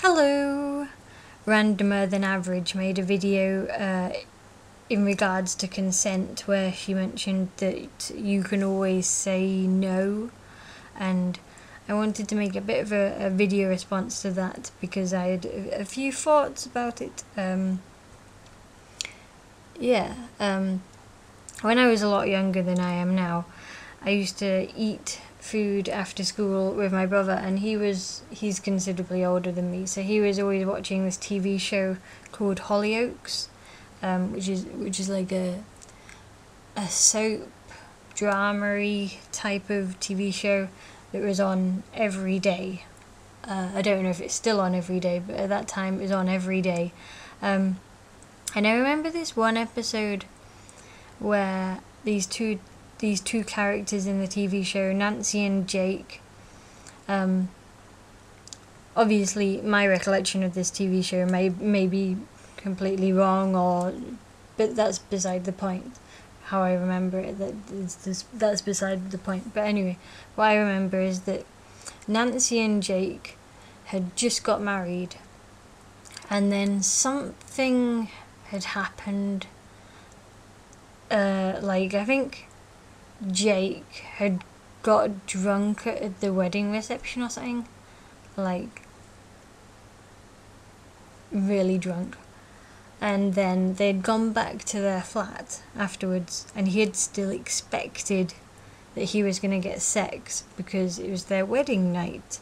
Hello! Randomerthanaverage made a video in regards to consent where she mentioned that you can always say no, and I wanted to make a bit of a video response to that because I had a few thoughts about it. When I was a lot younger than I am now, I used to eat food after school with my brother, and he's considerably older than me, so he was always watching this TV show called Hollyoaks, which is like a soap drama-y type of TV show that was on every day. I don't know if it's still on every day, but at that time it was on every day. And I remember this one episode where these two characters in the TV show, Nancy and Jake, obviously my recollection of this TV show may be completely wrong, but that's beside the point. How I remember it, that's beside the point. But anyway, what I remember is that Nancy and Jake had just got married, and then something had happened. I think Jake had got drunk at the wedding reception or something, like really drunk, and then they'd gone back to their flat afterwards, and he had still expected that he was going to get sex because it was their wedding night,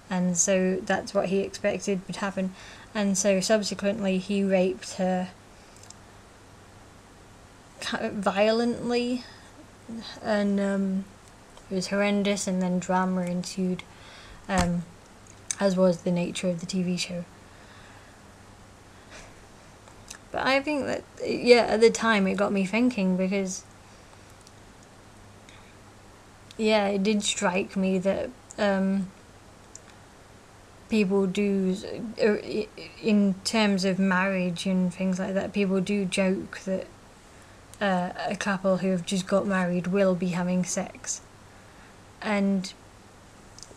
and so that's what he expected would happen. And so subsequently he raped her violently, and it was horrendous, and then drama ensued, as was the nature of the TV show. But I think that, at the time it got me thinking, because it did strike me that people do, in terms of marriage and things like that, people do joke that a couple who have just got married will be having sex, and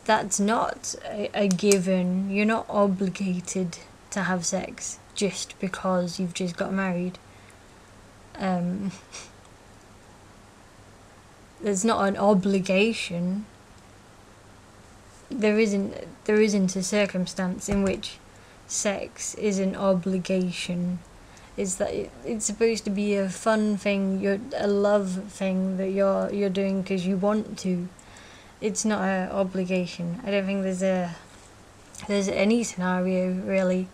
that's not a given. You're not obligated to have sex just because you've just got married. There's not an obligation. There isn't a circumstance in which sex is an obligation. Is that it's supposed to be a fun thing, a love thing that you're doing because you want to. It's not an obligation. I don't think there's any scenario really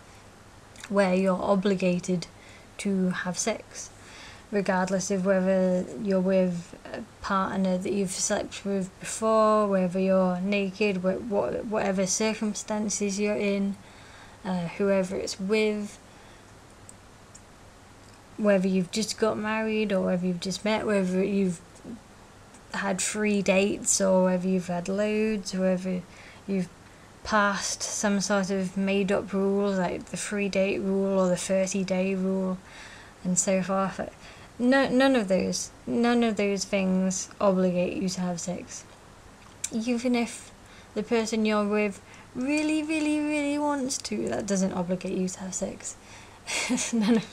where you're obligated to have sex, regardless of whether you're with a partner that you've slept with before, whether you're naked, whatever circumstances you're in, whoever it's with, whether you've just got married or whether you've just met, whether you've had 3 dates or whether you've had loads, whether you've passed some sort of made up rule like the 3-date rule or the 30-day rule and so forth. None of those things obligate you to have sex. Even if the person you're with really, really, really wants to, that doesn't obligate you to have sex. None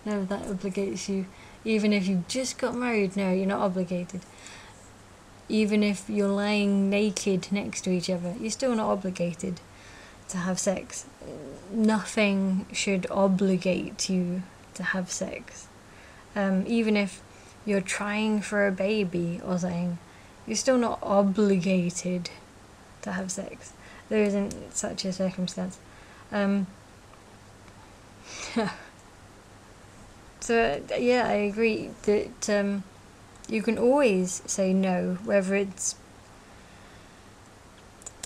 of that obligates you. Even if you've just got married, no, you're not obligated. Even if you're lying naked next to each other, you're still not obligated to have sex. Nothing should obligate you to have sex. Even if you're trying for a baby or something, you're still not obligated to have sex. There isn't such a circumstance. So I agree that you can always say no, whether it's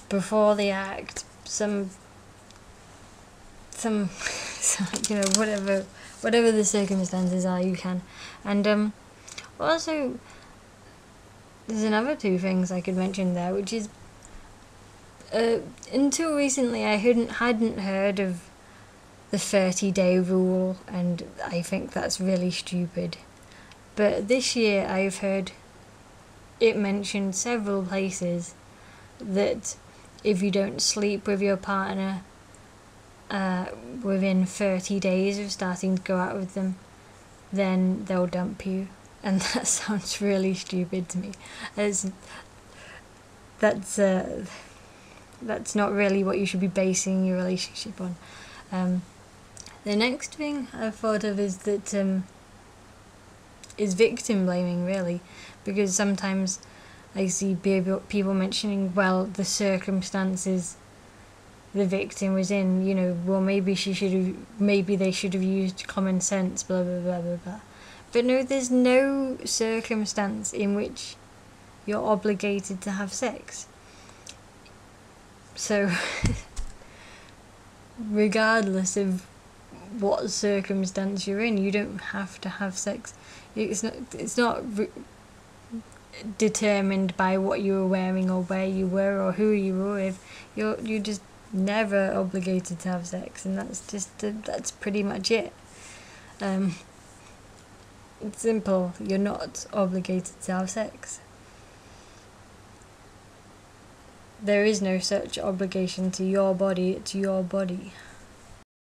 before the act, some whatever the circumstances are, you can. And also there's another 2 things I could mention there, which is until recently I hadn't heard of the 30-day rule, and I think that's really stupid. But this year I've heard it mentioned several places that if you don't sleep with your partner within 30 days of starting to go out with them, then they'll dump you. And that sounds really stupid to me. That's not really what you should be basing your relationship on. The next thing I've thought of is that is victim blaming, really, because sometimes I see people mentioning, well, the circumstances the victim was in, you know, well, maybe they should have used common sense, blah blah blah blah blah. But no, there's no circumstance in which you're obligated to have sex. So regardless of what circumstance you're in, you don't have to have sex. It's not determined by what you were wearing or where you were or who you were with. You're just never obligated to have sex, and that's pretty much it. It's simple. You're not obligated to have sex. There is no such obligation to your body. It's your body.